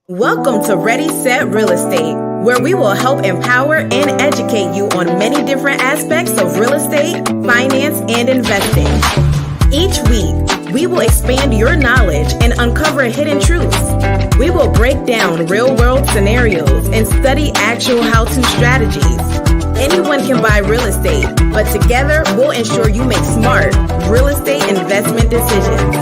Welcome to Ready, Set, Real Estate, where we will help empower and educate you on many different aspects of real estate, finance, and investing. Each week, we will expand your knowledge and uncover hidden truths. We will break down real-world scenarios and study actual how-to strategies. Anyone can buy real estate, but together we'll ensure you make smart real estate investment decisions.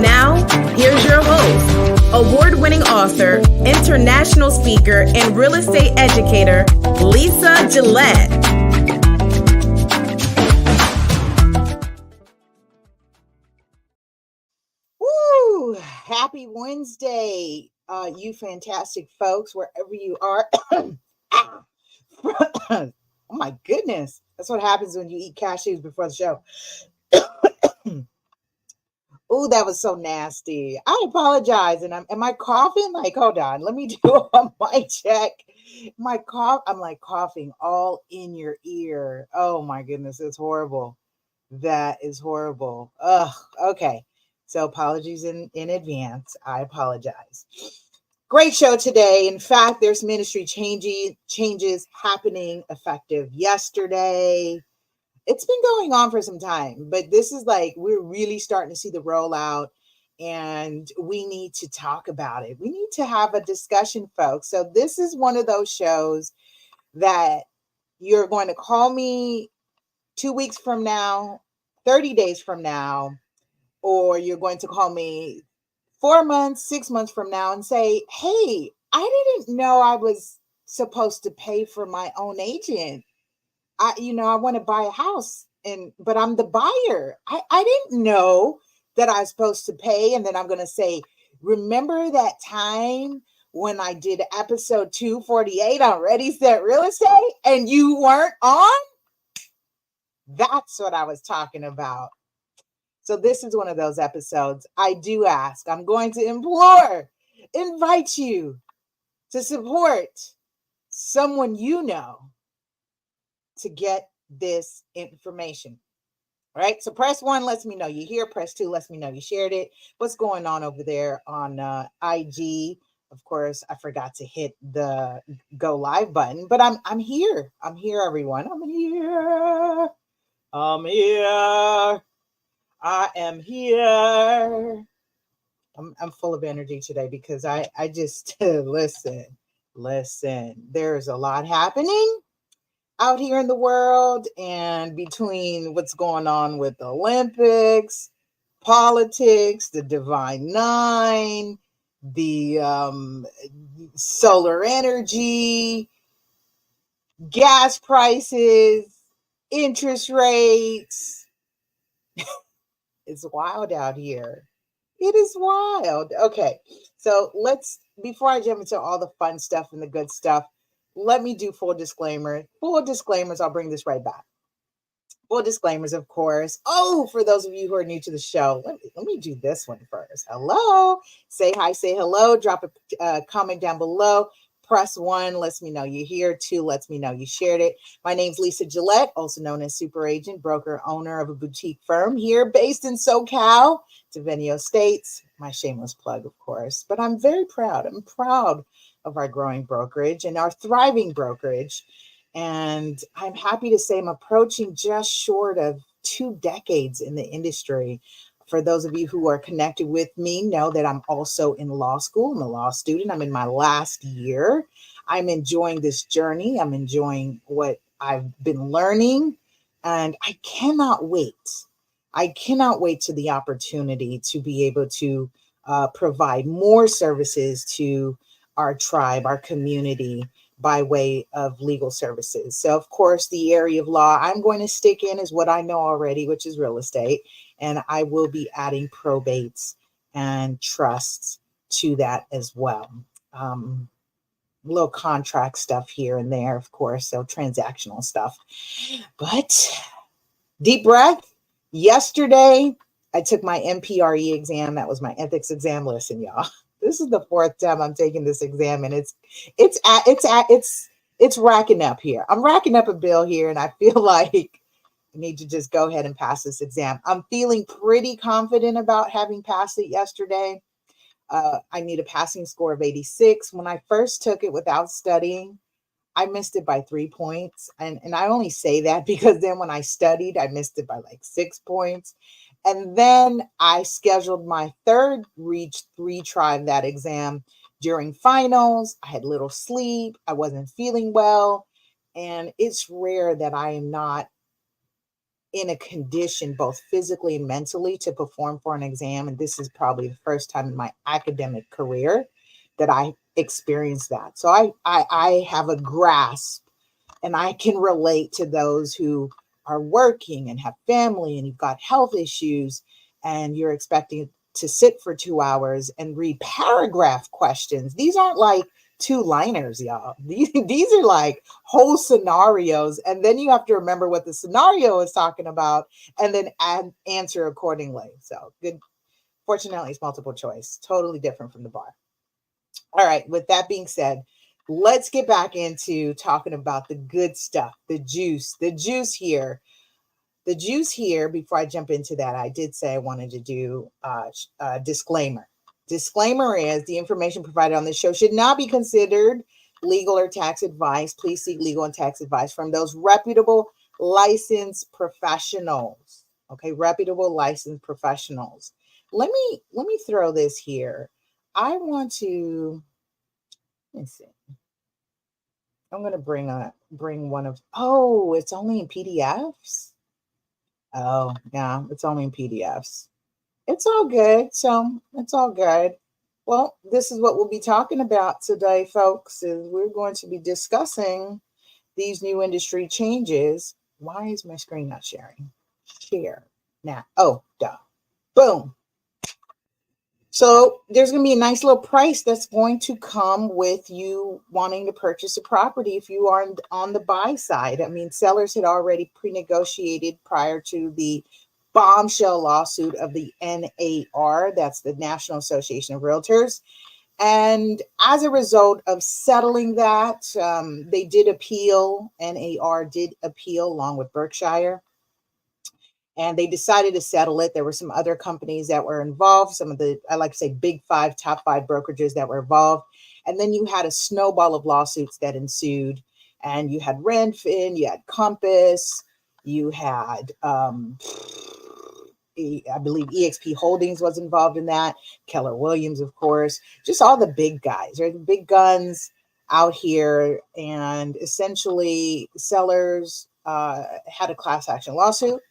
Now, here's your host, award-winning author, international speaker, and real estate educator, Lisa Gillett. Woo! Happy Wednesday, you fantastic folks, wherever you are. Oh my goodness. That's what happens when you eat cashews before the show. Oh, that was so nasty. I apologize. And am I coughing? Like, hold on. Let me do a mic check. I'm like coughing all in your ear. Oh my goodness. It's horrible. That is horrible. Ugh. Okay. So apologies in advance. I apologize. Great show today. In fact, there's ministry changes happening effective yesterday. It's been going on for some time, but this is like, we're really starting to see the rollout and we need to talk about it. We need to have a discussion, folks. So this is one of those shows that you're going to call me 2 weeks from now, 30 days from now, or you're going to call me 4 months, 6 months from now and say, hey, I didn't know I was supposed to pay for my own agent. I want to buy a house but I'm the buyer. I didn't know that I was supposed to pay. And then I'm going to say, remember that time when I did episode 248 on Ready, Set, Real Estate and you weren't on? That's what I was talking about. So this is one of those episodes. I do ask, I'm going to invite you to support someone you know to get this information. All right. So press 1 lets me know you're here. Press 2 lets me know you shared it. What's going on over there on IG? Of course, I forgot to hit the go live button, but I'm here. I'm here, everyone. I'm here. I am here. I'm full of energy today because I just listen. There's a lot happening out here in the world, and between what's going on with the Olympics, politics, the Divine Nine, the solar energy, gas prices, interest rates. It's wild out here. It is wild. Okay, so before I jump into all the fun stuff and the good stuff, let me do full disclaimer. Full disclaimers, I'll bring this right back. Full disclaimers, of course. Oh, for those of you who are new to the show, let me do this one first. Hello. Say hi, say hello. Drop a comment down below. Press 1 lets me know you're here. 2 lets me know you shared it. My name's Lisa Gillett, also known as Super Agent, broker, owner of a boutique firm here based in SoCal, Devenio States. My shameless plug, of course. But I'm very proud. I'm proud of our growing brokerage and our thriving brokerage. And I'm happy to say I'm approaching just short of 2 decades in the industry. For those of you who are connected with me, know that I'm also in law school. I'm a law student. I'm in my last year. I'm enjoying this journey. I'm enjoying what I've been learning. And I cannot wait. I cannot wait to the opportunity to be able to provide more services to our tribe, our community, by way of legal services. So, of course, the area of law I'm going to stick in is what I know already, which is real estate. And I will be adding probates and trusts to that as well. Little contract stuff here and there, of course, so transactional stuff. But deep breath. Yesterday, I took my MPRE exam. That was my ethics exam. Listen, y'all. This is the 4th time I'm taking this exam, and it's racking up here. I'm racking up a bill here, and I feel like I need to just go ahead and pass this exam. I'm feeling pretty confident about having passed it yesterday. I need a passing score of 86. When I first took it without studying, I missed it by 3 points. And I only say that because then when I studied, I missed it by like 6 points. And then I scheduled my third retry of that exam during finals. I had little sleep. I wasn't feeling well. And it's rare that I am not in a condition, both physically and mentally, to perform for an exam. And this is probably the first time in my academic career that I experienced that. So I have a grasp, and I can relate to those who are working and have family and you've got health issues and you're expecting to sit for 2 hours and read paragraph questions. These aren't like two-liners, y'all. These are like whole scenarios. And then you have to remember what the scenario is talking about and then answer accordingly. So good. Fortunately, it's multiple choice. Totally different from the bar. All right. With that being said, let's get back into talking about the good stuff, the juice here. The juice here, before I jump into that, I did say I wanted to do a disclaimer. Disclaimer is the information provided on this show should not be considered legal or tax advice. Please seek legal and tax advice from those reputable licensed professionals. Okay, reputable licensed professionals. Let me throw this here. I want to, let's see. I'm going to bring one of, oh, it's only in PDFs. Oh, yeah, it's only in PDFs. It's all good. So it's all good. Well, this is what we'll be talking about today, folks, is we're going to be discussing these new industry changes. Why is my screen not sharing? Share now. Oh, duh. Boom. So there's going to be a nice little price that's going to come with you wanting to purchase a property if you are on the buy side. I mean, sellers had already pre-negotiated prior to the bombshell lawsuit of the NAR, that's the National Association of Realtors. And as a result of settling that, they did appeal. NAR did appeal along with Berkshire. And they decided to settle it. There were some other companies that were involved, some of the, I like to say, big five, top five brokerages that were involved. And then you had a snowball of lawsuits that ensued. And you had Redfin, you had Compass, you had, I believe EXP Holdings was involved in that. Keller Williams, of course, just all the big guys, right? The big guns out here. And essentially sellers had a class action lawsuit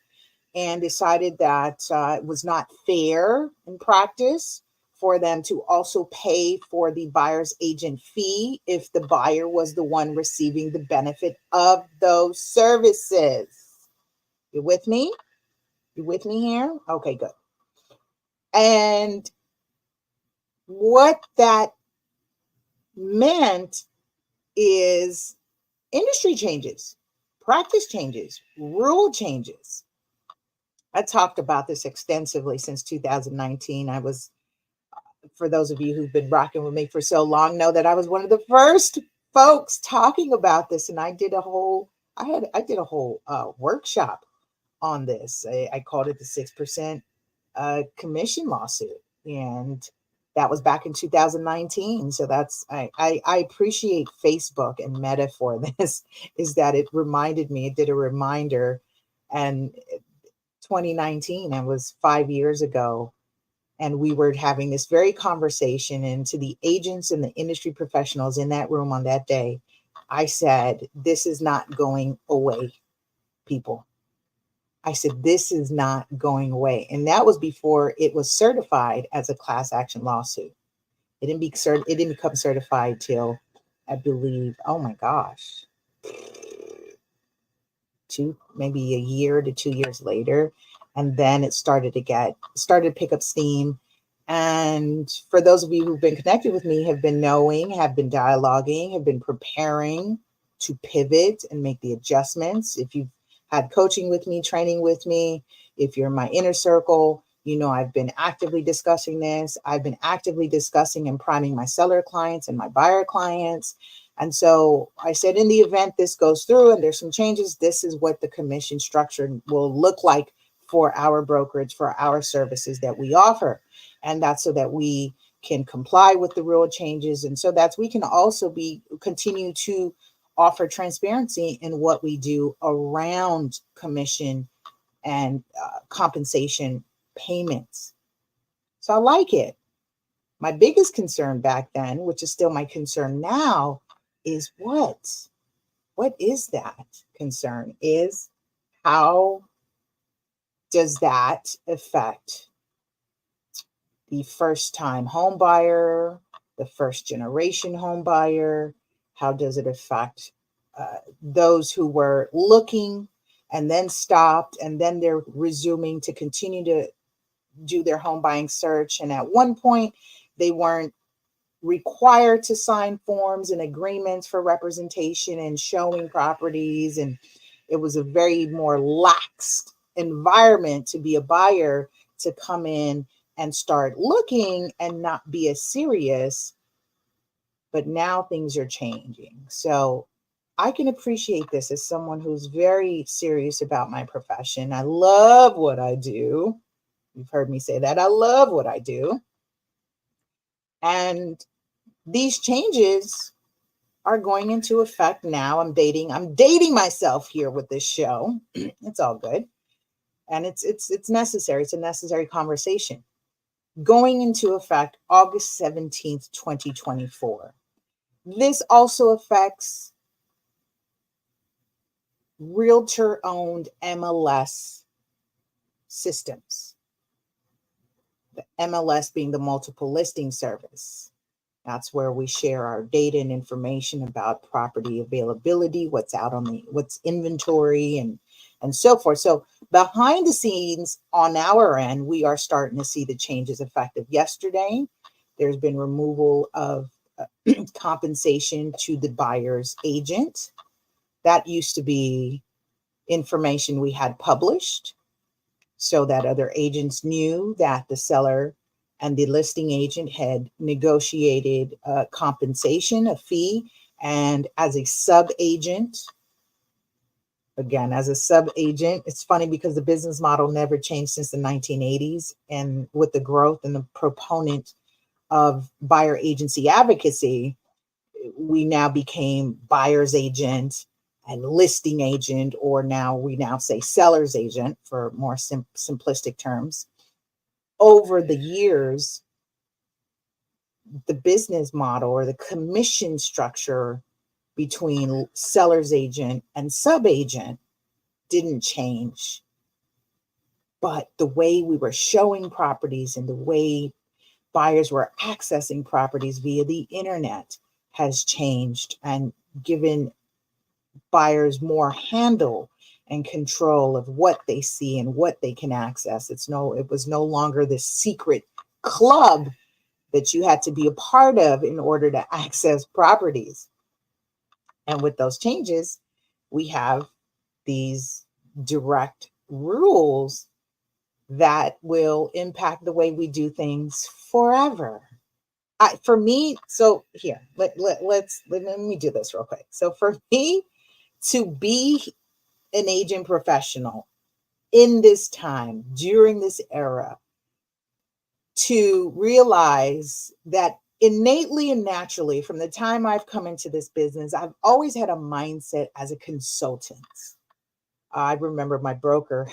and decided that it was not fair in practice for them to also pay for the buyer's agent fee if the buyer was the one receiving the benefit of those services. You with me? You with me here? Okay, good. And what that meant is industry changes, practice changes, rule changes. I talked about this extensively since 2019. I was, for those of you who've been rocking with me for so long, know that I was one of the first folks talking about this, and I did a whole workshop on this. I called it the 6% commission lawsuit, and that was back in 2019. So that's I appreciate Facebook and Meta for this, is that it reminded me, it did a reminder, and 2019, and was 5 years ago, and we were having this very conversation. And to the agents and the industry professionals in that room on that day, I said, this is not going away, people. I said, this is not going away. And that was before it was certified as a class action lawsuit. It didn't become certified till, I believe, oh my gosh, maybe a year to 2 years later. And then it started to pick up steam. And for those of you who've been connected with me, have been dialoguing, have been preparing to pivot and make the adjustments. If you've had coaching with me, training with me, if you're in my inner circle, you know I've been actively discussing this. I've been actively discussing and priming my seller clients and my buyer clients. And so I said, in the event this goes through and there's some changes, this is what the commission structure will look like for our brokerage, for our services that we offer. And that's so that we can comply with the rule changes, and so that we can also continue to offer transparency in what we do around commission and compensation payments. So I like it. My biggest concern back then, which is still my concern now, is what is that concern, is how does that affect the first time home buyer, the first generation home buyer? How does it affect those who were looking and then stopped, and then they're resuming to continue to do their home buying search? And at one point, they weren't required to sign forms and agreements for representation and showing properties. And it was a very more lax environment to be a buyer, to come in and start looking and not be as serious. But now things are changing. So I can appreciate this as someone who's very serious about my profession. I love what I do. You've heard me say that. I love what I do. And these changes are going into effect now. I'm dating myself here with this show. It's all good. And it's necessary. It's a necessary conversation. Going into effect August 17th, 2024. This also affects realtor-owned MLS systems. The MLS being the multiple listing service. That's where we share our data and information about property availability, what's inventory, and so forth. So behind the scenes on our end, we are starting to see the changes effective yesterday. There's been removal of compensation to the buyer's agent. That used to be information we had published so that other agents knew that the seller and the listing agent had negotiated compensation, a fee. And as a sub-agent, it's funny because the business model never changed since the 1980s. And with the growth and the proponent of buyer agency advocacy, we now became buyer's agent and listing agent, or we now say seller's agent for more simplistic terms. Over the years, the business model or the commission structure between seller's agent and sub-agent didn't change. But the way we were showing properties and the way buyers were accessing properties via the internet has changed and given buyers more handle and control of what they see and what they can access. It was no longer this secret club that you had to be a part of in order to access properties. And with those changes, we have these direct rules that will impact the way we do things forever. For me, so here, let me do this real quick. So for me to be an agent professional in this time, during this era, to realize that innately and naturally, from the time I've come into this business, I've always had a mindset as a consultant. I remember my broker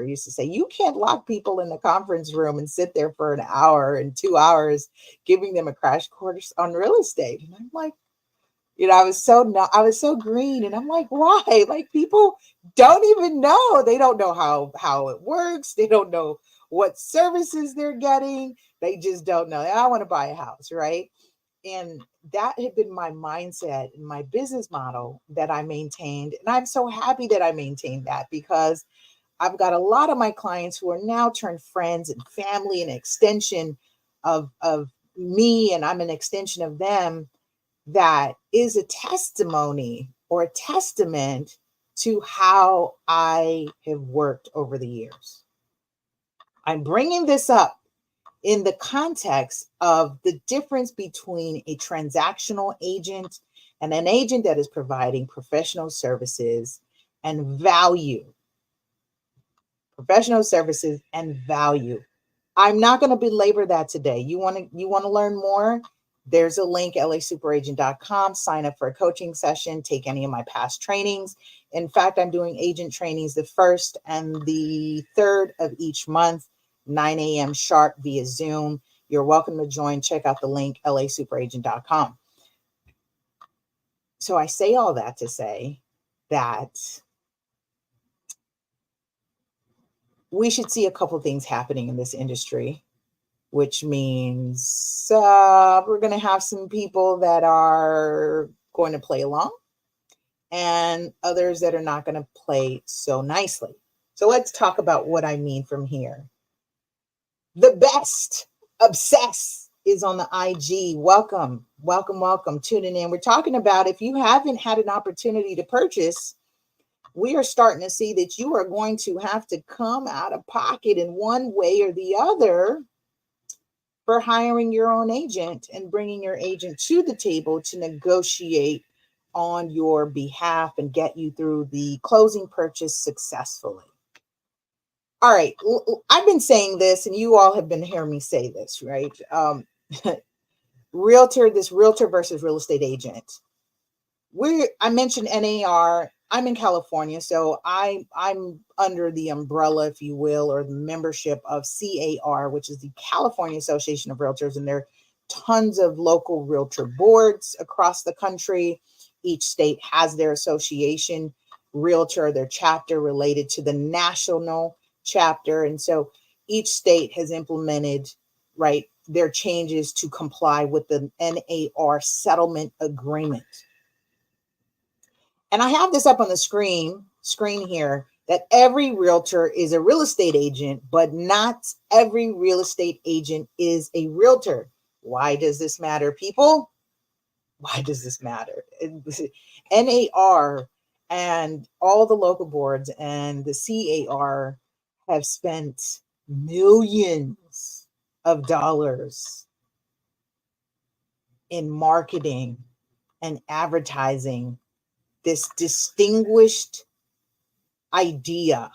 used to say, you can't lock people in the conference room and sit there for an hour and 2 hours giving them a crash course on real estate. And I'm like, I was so green, and I'm like, why? Like, people don't even know. They don't know how it works. They don't know what services they're getting. They just don't know. I want to buy a house, right? And that had been my mindset and my business model that I maintained. And I'm so happy that I maintained that, because I've got a lot of my clients who are now turned friends and family, and extension of me, and I'm an extension of them. That is a testimony or a testament to how I have worked over the years. I'm bringing this up in the context of the difference between a transactional agent and an agent that is providing professional services and value. Professional services and value. I'm not going to belabor that today. You want to learn more? There's a link, lasuperaagent.com. Sign up for a coaching session. Take any of my past trainings. In fact, I'm doing agent trainings the 1st and the 3rd of each month, 9 a.m. sharp via Zoom. You're welcome to join. Check out the link, lasuperaagent.com. So I say all that to say that we should see a couple things happening in this industry, which means we're going to have some people that are going to play along and others that are not going to play so nicely. So let's talk about what I mean from here. The best obsess is on the IG. Welcome, welcome, welcome. Tuning in. We're talking about if you haven't had an opportunity to purchase, we are starting to see that you are going to have to come out of pocket in one way or the other for hiring your own agent and bringing your agent to the table to negotiate on your behalf and get you through the closing purchase successfully. All right, I've been saying this, and you all have been hearing me say this, right? Realtor versus real estate agent. I mentioned NAR. I'm in California, so I'm under the umbrella, if you will, or the membership of CAR, which is the California Association of Realtors, and there are tons of local realtor boards across the country. Each state has their association realtor, their chapter related to the national chapter, and so each state has implemented, right, their changes to comply with the NAR settlement agreement. And I have this up on the screen here, that every realtor is a real estate agent, but not every real estate agent is a realtor. Why does this matter, people? Why does this matter? NAR and all the local boards and the CAR have spent millions of dollars in marketing and advertising this distinguished idea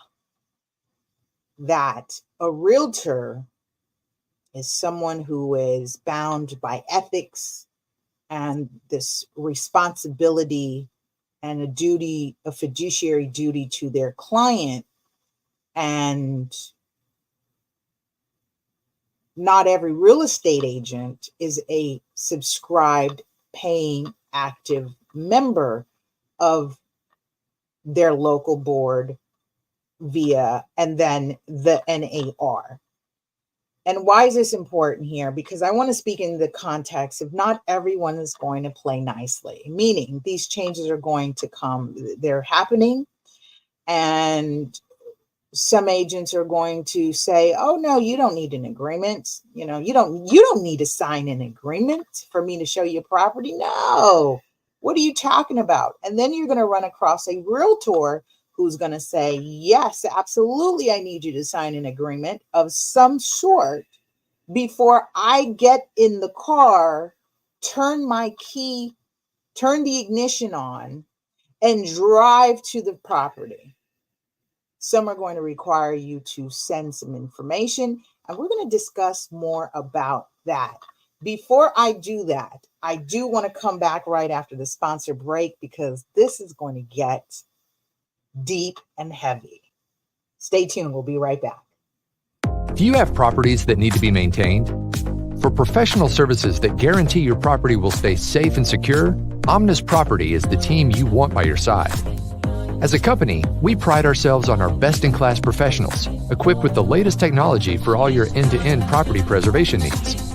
that a realtor is someone who is bound by ethics and this responsibility and a fiduciary duty to their client. And not every real estate agent is a subscribed, paying, active member of their local board and then the NAR. And why is this important here? Because I want to speak in the context of not everyone is going to play nicely, meaning these changes are going to come, they're happening, and some agents are going to say, oh no, you don't need an agreement. You don't need to sign an agreement for me to show you property. No, what are you talking about? And then you're going to run across a realtor who's going to say, yes, absolutely, I need you to sign an agreement of some sort before I get in the car, turn the ignition on, and drive to the property. Some are going to require you to send some information, and we're going to discuss more about that. Before I do that, I do want to come back right after the sponsor break because this is going to get deep and heavy. Stay tuned. We'll be right back. Do you have properties that need to be maintained? For professional services that guarantee your property will stay safe and secure, Omnis Property is the team you want by your side. As a company, we pride ourselves on our best-in-class professionals, equipped with the latest technology for all your end-to-end property preservation needs.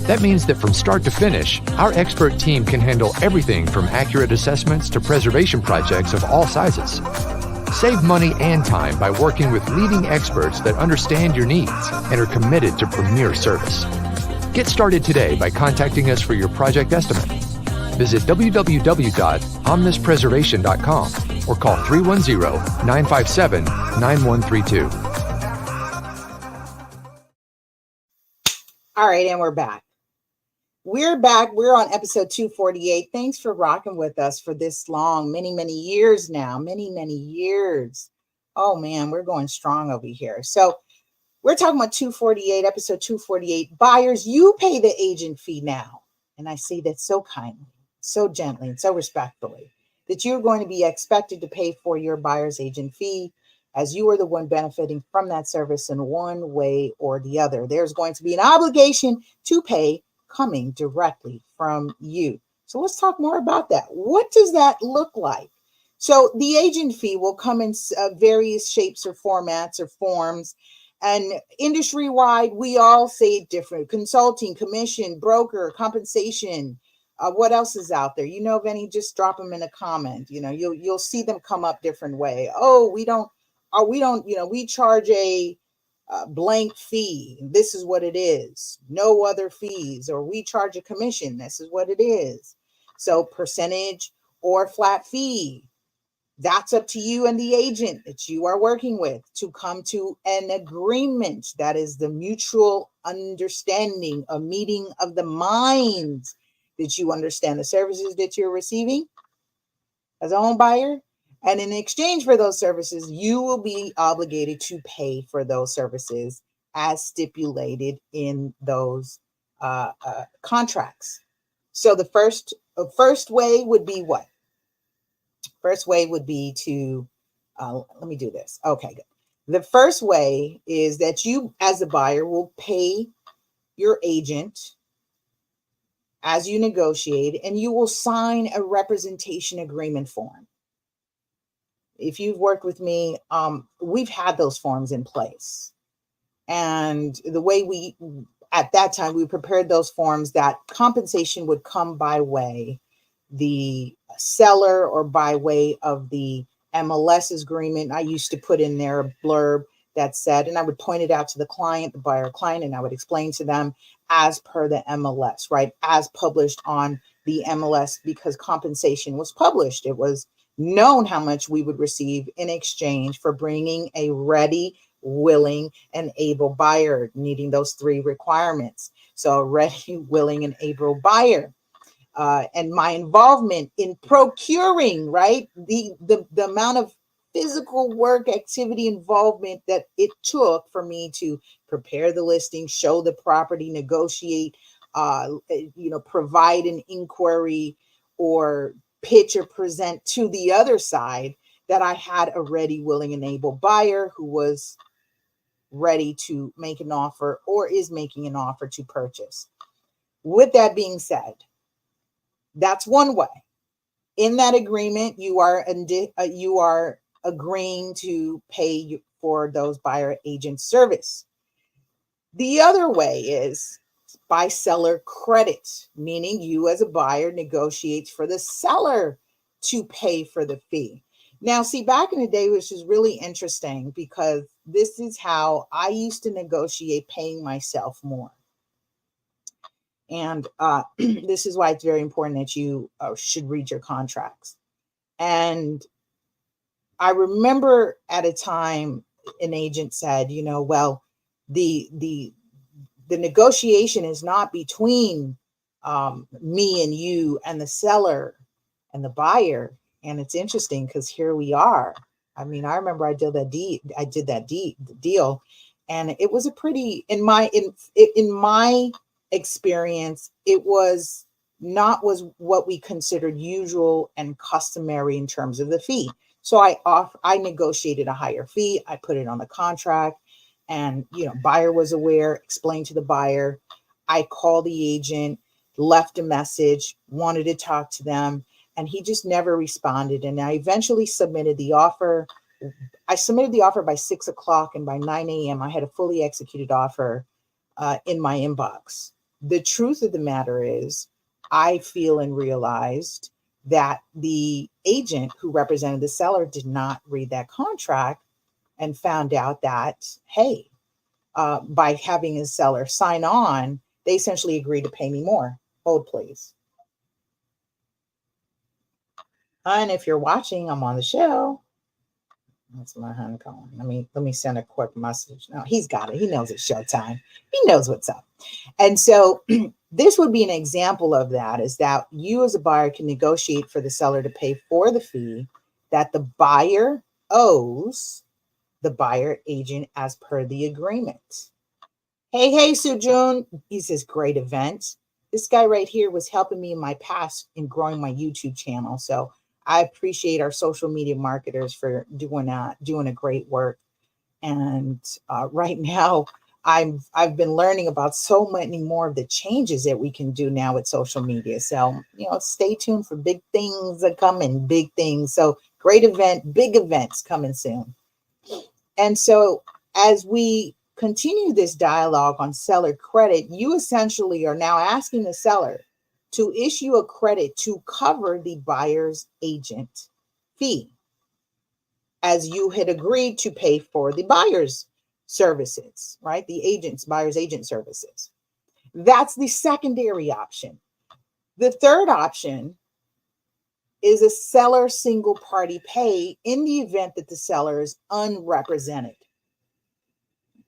That means that from start to finish, our expert team can handle everything from accurate assessments to preservation projects of all sizes. Save money and time by working with leading experts that understand your needs and are committed to premier service. Get started today by contacting us for your project estimate. Visit www.omnispreservation.com or call 310-957-9132. All right, and we're back. We're back. We're on episode 248. Thanks for rocking with us for this long, many, many years now. Many, many years. Oh, man, we're going strong over here. So We're talking about 248, episode 248. Buyers, you pay the agent fee now. And I say that so kindly, so gently, and so respectfully, that you're going to be expected to pay for your buyer's agent fee, as you are the one benefiting from that service in one way or the other. There's going to be an obligation to pay coming directly from you. So let's talk more about that. What does that look like? So the agent fee will come in various shapes or formats or forms. And industry-wide, we all say it different. Consulting, commission, broker, compensation. What else is out there? You know of any? Just drop them in a comment. You know, you'll see them come up different way. Oh, we don't. We charge a blank fee. This is what it is. No other fees. Or we charge a commission. This is what it is. So percentage or flat fee. That's up to you and the agent that you are working with to come to an agreement. That is the mutual understanding, a meeting of the minds, that you understand the services that you're receiving as a home buyer. And in exchange for those services, you will be obligated to pay for those services as stipulated in those contracts. So the first way would be what? First way would be to, let me do this. Okay, good. The first way is that you, as a buyer, will pay your agent as you negotiate, and you will sign a representation agreement form. If you've worked with me, we've had those forms in place. And the way at that time, we prepared those forms that compensation would come by way the seller or by way of the MLS agreement. I used to put in there a blurb that said, and I would point it out to the client, the buyer client, and I would explain to them as per the MLS, right? As published on the MLS, because compensation was published. It was known how much we would receive in exchange for bringing a ready, willing, and able buyer, needing those three requirements. So a ready, willing, and able buyer. And my involvement in procuring, right? The amount of physical work, activity, involvement that it took for me to prepare the listing, show the property, negotiate, provide an inquiry or pitch or present to the other side, that I had a ready, willing, and able buyer who was ready to make an offer or is making an offer to purchase. With that being said, that's one way. In that agreement, you are agreeing to pay for those buyer agent service. The other way is by seller credit, meaning you as a buyer negotiates for the seller to pay for the fee. Now, see, back in the day, which is really interesting, because this is how I used to negotiate paying myself more. And this is why it's very important that you should read your contracts. And I remember at a time an agent said, well, the negotiation is not between me and you and the seller and the buyer. And it's interesting because here we are. I mean, I remember I did that deal, and it was a pretty, in my experience, it was what we considered usual and customary in terms of the fee. So I negotiated a higher fee. I put it on the contract, and buyer was aware, explained to the buyer. I called the agent, left a message, wanted to talk to them, and he just never responded. And I eventually submitted the offer. I submitted the offer by 6 o'clock, and by 9 a.m. I had a fully executed offer in my inbox. The truth of the matter is, I feel and realized that the agent who represented the seller did not read that contract, and found out that, hey, by having a seller sign on, they essentially agreed to pay me more. Hold, please. And if you're watching, I'm on the show. That's my honey calling. Let me send a quick message. No, he's got it. He knows it's showtime. He knows what's up. And so this would be an example of that, is that you as a buyer can negotiate for the seller to pay for the fee that the buyer owes the buyer agent as per the agreement. Hey, Sujun. He says, great event. This guy right here was helping me in my past in growing my YouTube channel. So I appreciate our social media marketers for doing a great work. And right now, I've been learning about so many more of the changes that we can do now with social media. So, stay tuned for big things that come in, big things. So great event, big events coming soon. And so as we continue this dialogue on seller credit, you essentially are now asking the seller to issue a credit to cover the buyer's agent fee, as you had agreed to pay for the buyer's services, right? Buyer's agent services. That's the secondary option. The third option is a seller single party pay in the event that the seller is unrepresented.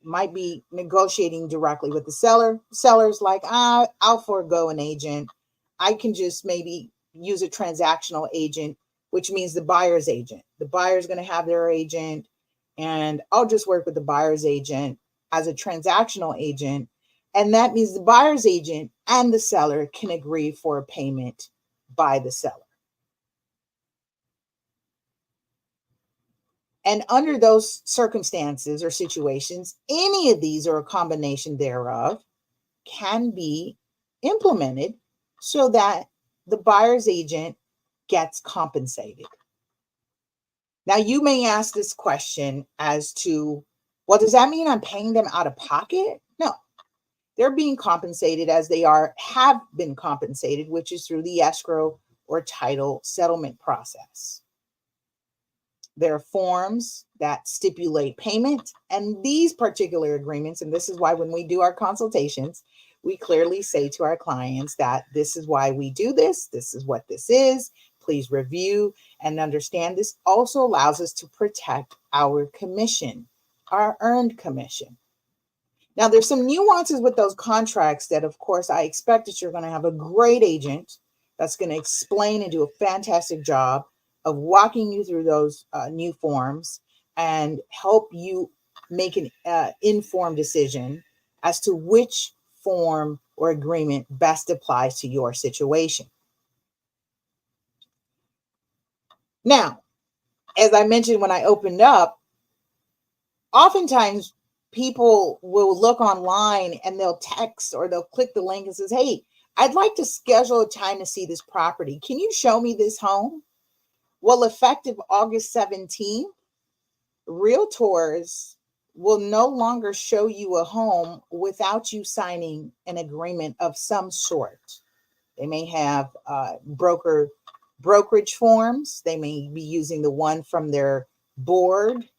Might be negotiating directly with the seller. Seller's like, I'll forego an agent. I can just maybe use a transactional agent, which means the buyer's agent. The buyer's going to have their agent, and I'll just work with the buyer's agent as a transactional agent. And that means the buyer's agent and the seller can agree for a payment by the seller. And under those circumstances or situations, any of these or a combination thereof can be implemented so that the buyer's agent gets compensated. Now, you may ask this question as to, well, does that mean I'm paying them out of pocket? No, they're being compensated as they have been compensated, which is through the escrow or title settlement process. There are forms that stipulate payment, and these particular agreements, and this is why when we do our consultations, we clearly say to our clients that this is why we do this is what this is. Please review and understand. This also allows us to protect our commission, our earned commission. Now, there's some nuances with those contracts that, of course, I expect that you're going to have a great agent that's going to explain and do a fantastic job of walking you through those new forms and help you make an informed decision as to which form or agreement best applies to your situation. Now, as I mentioned when I opened up, oftentimes people will look online and they'll text or they'll click the link and says, hey, I'd like to schedule a time to see this property. Can you show me this home? Well, effective August 17th, realtors will no longer show you a home without you signing an agreement of some sort. They may have brokerage forms. They may be using the one from their board,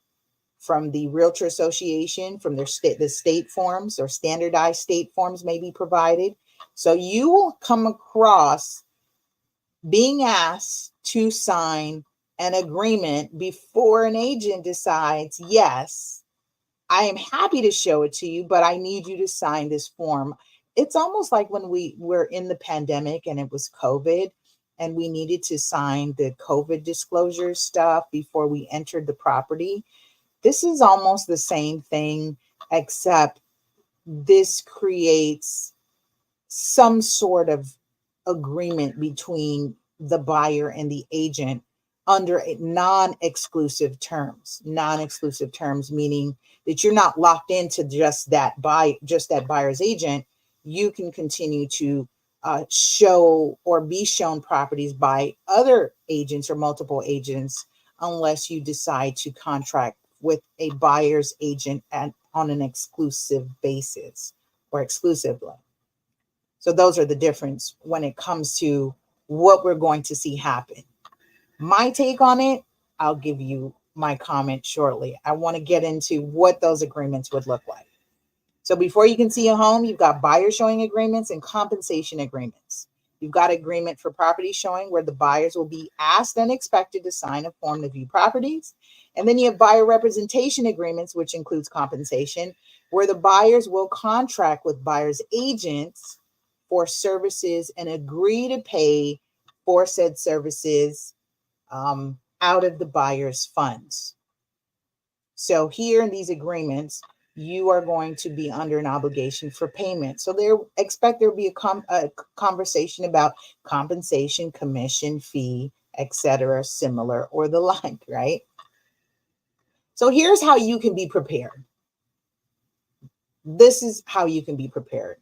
from the Realtor Association, from the state forms, or standardized state forms may be provided. So you will come across being asked to sign an agreement before an agent decides, yes, I am happy to show it to you, but I need you to sign this form. It's almost like when we were in the pandemic and it was COVID and we needed to sign the COVID disclosure stuff before we entered the property. This is almost the same thing, except this creates some sort of agreement between the buyer and the agent under non-exclusive terms. Non-exclusive terms meaning that you're not locked into just that buyer's agent. You can continue to show or be shown properties by other agents or multiple agents unless you decide to contract with a buyer's agent on an exclusive basis or exclusively. So those are the difference when it comes to what we're going to see happen. My take on it, I'll give you my comment shortly. I want to get into what those agreements would look like. So before you can see a home, you've got buyer showing agreements and compensation agreements. You've got agreement for property showing where the buyers will be asked and expected to sign a form to view properties. And then you have buyer representation agreements, which includes compensation, where the buyers will contract with buyer's agents for services and agree to pay for said services out of the buyer's funds. So here in these agreements, you are going to be under an obligation for payment. So expect there will be a conversation about compensation, commission, fee, etc., similar or the like, right? So here's how you can be prepared. This is how you can be prepared.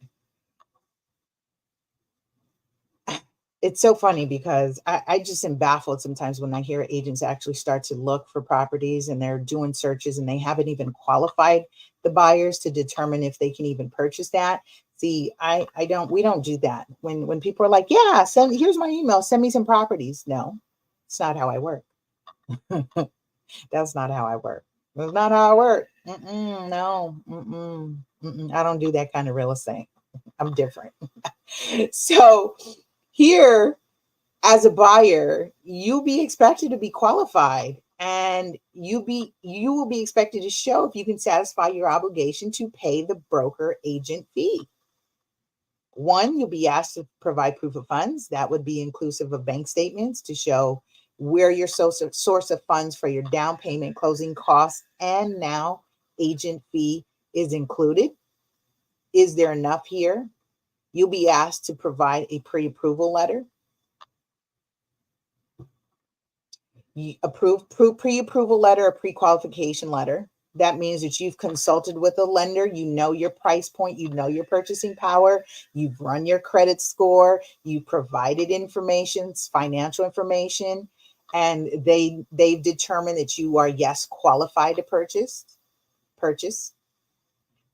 It's so funny because I just am baffled sometimes when I hear agents actually start to look for properties and they're doing searches and they haven't even qualified the buyers to determine if they can even purchase that. See, we don't do that. When people are like, yeah, here's my email, send me some properties. No, it's not how I work. That's not how I work. That's not how I work. No, I don't do that kind of real estate. I'm different. So here, as a buyer, you'll be expected to be qualified, and you will be expected to show if you can satisfy your obligation to pay the broker agent fee. One, you'll be asked to provide proof of funds. That would be inclusive of bank statements to show where your source of funds for your down payment, closing costs, and now agent fee is included. Is there enough here? You'll be asked to provide a pre-approval letter. Pre-approval letter, a pre-qualification letter. That means that you've consulted with a lender, you know your price point, you know your purchasing power, you've run your credit score, you provided information, financial information, and they've determined that you are, yes, qualified to purchase.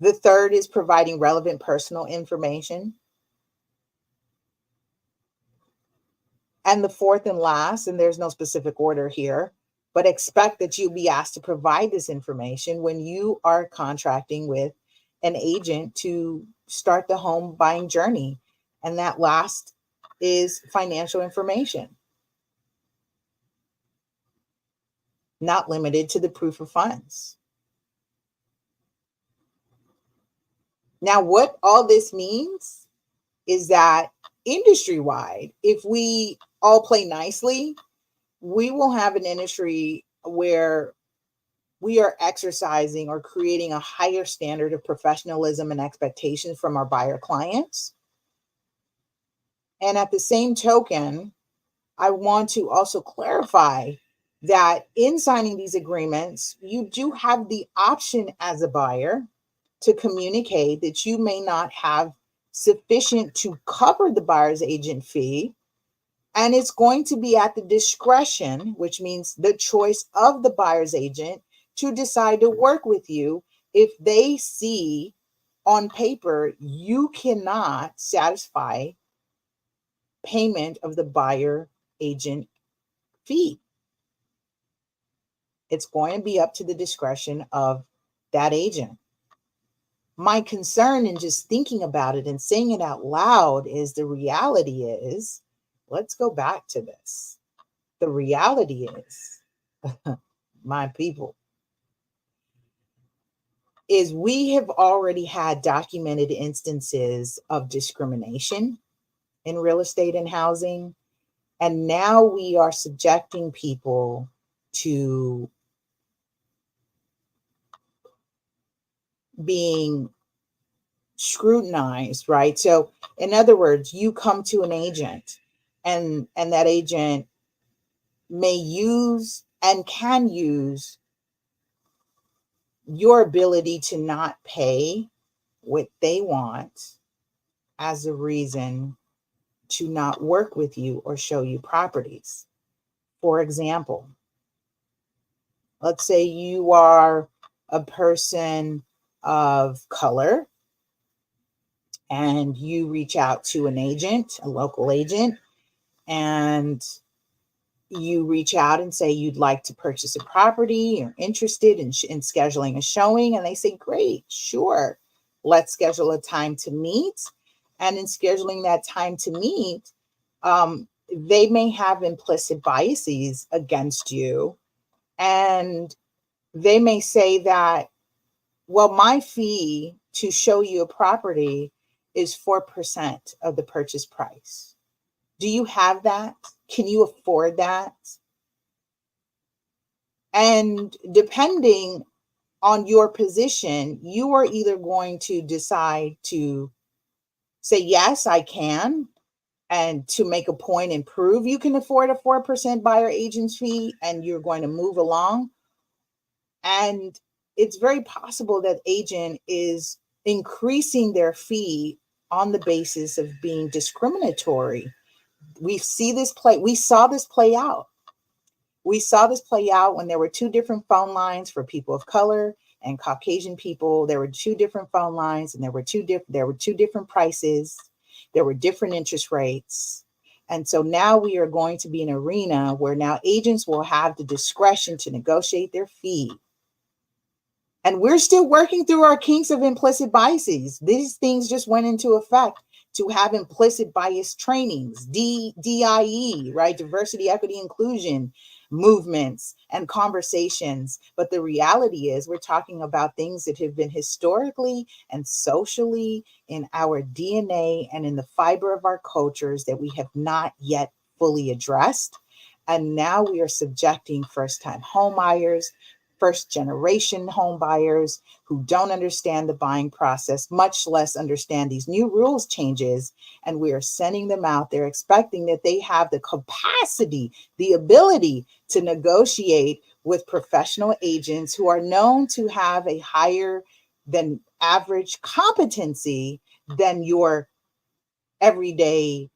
The third is providing relevant personal information. And the fourth and last, and there's no specific order here, but expect that you'll be asked to provide this information when you are contracting with an agent to start the home buying journey. And that last is financial information, not limited to the proof of funds. Now, what all this means is that industry-wide, if we all play nicely, we will have an industry where we are exercising or creating a higher standard of professionalism and expectations from our buyer clients. And at the same token, I want to also clarify that in signing these agreements, you do have the option as a buyer to communicate that you may not have sufficient to cover the buyer's agent fee. And it's going to be at the discretion, which means the choice of the buyer's agent to decide to work with you if they see on paper you cannot satisfy payment of the buyer agent fee. It's going to be up to the discretion of that agent. My concern in just thinking about it and saying it out loud is the reality is, let's go back to this. The reality is, my people, is we have already had documented instances of discrimination in real estate and housing. And now we are subjecting people to being scrutinized, right? So in other words, you come to an agent and that agent may use and can use your ability to not pay what they want as a reason to not work with you or show you properties. For example, let's say you are a person of color and you reach out to an agent, a local agent, and you reach out and say you'd like to purchase a property, you're interested in scheduling a showing, and they say, great, sure, let's schedule a time to meet. And in scheduling that time to meet, they may have implicit biases against you, and they may say that, well, my fee to show you a property is 4% of the purchase price. Do you have that? Can you afford that? And depending on your position, you are either going to decide to say, yes, I can, and to make a point and prove you can afford a 4% buyer agent's fee, and you're going to move along. And it's very possible that agent is increasing their fee on the basis of being discriminatory. We saw this play out. We saw this play out when there were two different phone lines for people of color and Caucasian people. There were two different phone lines, and there were two different prices. There were different interest rates. And so now we are going to be in an arena where now agents will have the discretion to negotiate their fee. And we're still working through our kinks of implicit biases. These things just went into effect to have implicit bias trainings, DIE, right? Diversity, equity, inclusion movements and conversations. But the reality is we're talking about things that have been historically and socially in our DNA and in the fiber of our cultures that we have not yet fully addressed. And now we are subjecting first-time home buyers, first-generation home buyers who don't understand the buying process, much less understand these new rules changes. And we are sending them out there expecting that they have the capacity, the ability to negotiate with professional agents who are known to have a higher than average competency than your everyday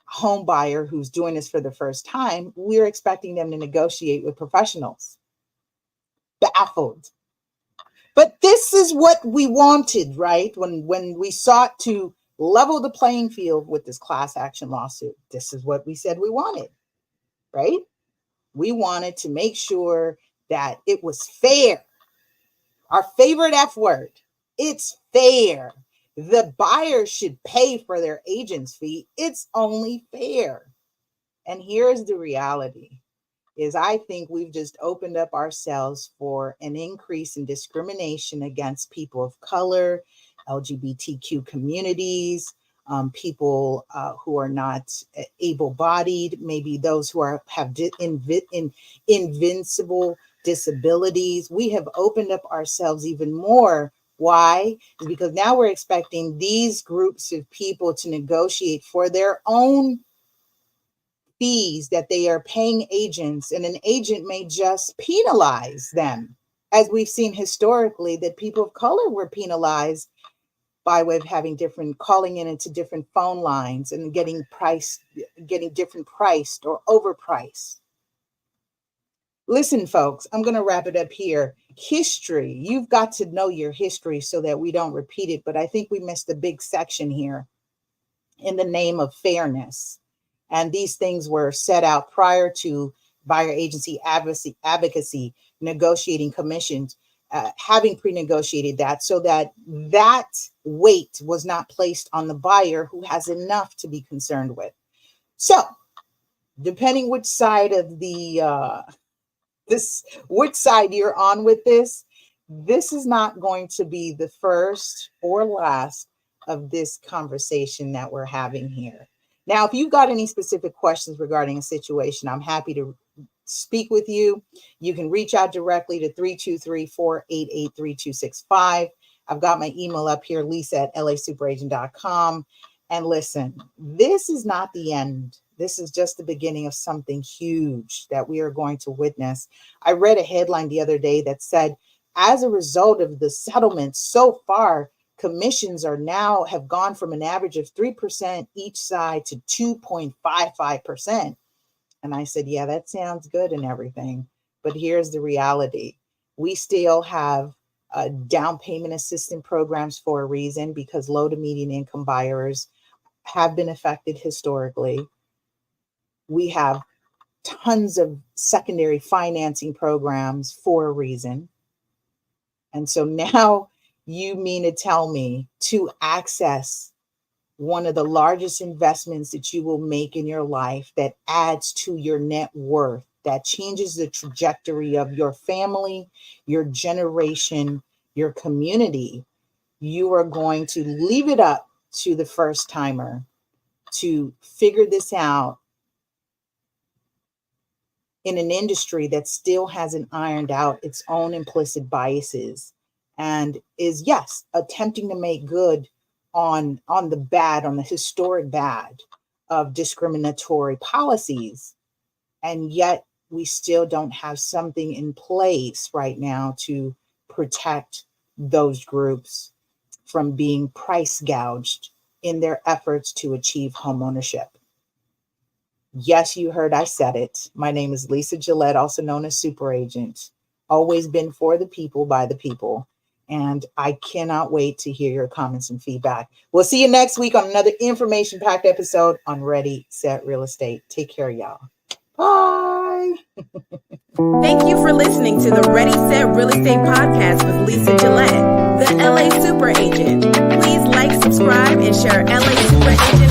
home buyer who's doing this for the first time. We're expecting them to negotiate with professionals. Baffled. But this is what we wanted, right? When we sought to level the playing field with this class action lawsuit, this is what we said we wanted, right? We wanted to make sure that it was fair. Our favorite F word, it's fair. The buyer should pay for their agent's fee. It's only fair. And here's the reality. Is I think we've just opened up ourselves for an increase in discrimination against people of color, LGBTQ communities, people who are not able-bodied, maybe those who have invincible disabilities. We have opened up ourselves even more. Why? Is because now we're expecting these groups of people to negotiate for their own fees that they are paying agents, and an agent may just penalize them, as we've seen historically that people of color were penalized by way of having calling into different phone lines and getting different priced or overpriced. Listen, folks, I'm going to wrap it up here. History, you've got to know your history so that we don't repeat it, but I think we missed a big section here in the name of fairness. And these things were set out prior to buyer agency advocacy, negotiating commissions, having pre-negotiated that so that weight was not placed on the buyer who has enough to be concerned with. So, depending which side of which side you're on with this is not going to be the first or last of this conversation that we're having here. Now, if you've got any specific questions regarding a situation, I'm happy to speak with you. You can reach out directly to 323-488-3265. I've got my email up here, lisa@lasuperagent.com. And listen, this is not the end. This is just the beginning of something huge that we are going to witness. I read a headline the other day that said, as a result of the settlement so far, commissions have gone from an average of 3% each side to 2.55%. And I said, yeah, that sounds good and everything. But here's the reality. We still have down payment assistance programs for a reason, because low to median income buyers have been affected historically. We have tons of secondary financing programs for a reason. And so now you mean to tell me to access one of the largest investments that you will make in your life that adds to your net worth, that changes the trajectory of your family, your generation, your community, you are going to leave it up to the first timer to figure this out in an industry that still hasn't ironed out its own implicit biases and is, yes, attempting to make good on the historic bad of discriminatory policies. And yet we still don't have something in place right now to protect those groups from being price gouged in their efforts to achieve homeownership. Yes, you heard I said it. My name is Lisa Gillett, also known as Super Agent. Always been for the people, by the people. And I cannot wait to hear your comments and feedback. We'll see you next week on another information-packed episode on Ready, Set, Real Estate. Take care, y'all. Bye. Thank you for listening to the Ready, Set, Real Estate podcast with Lisa Gillett, the LA Super Agent. Please like, subscribe, and share LA Super Agent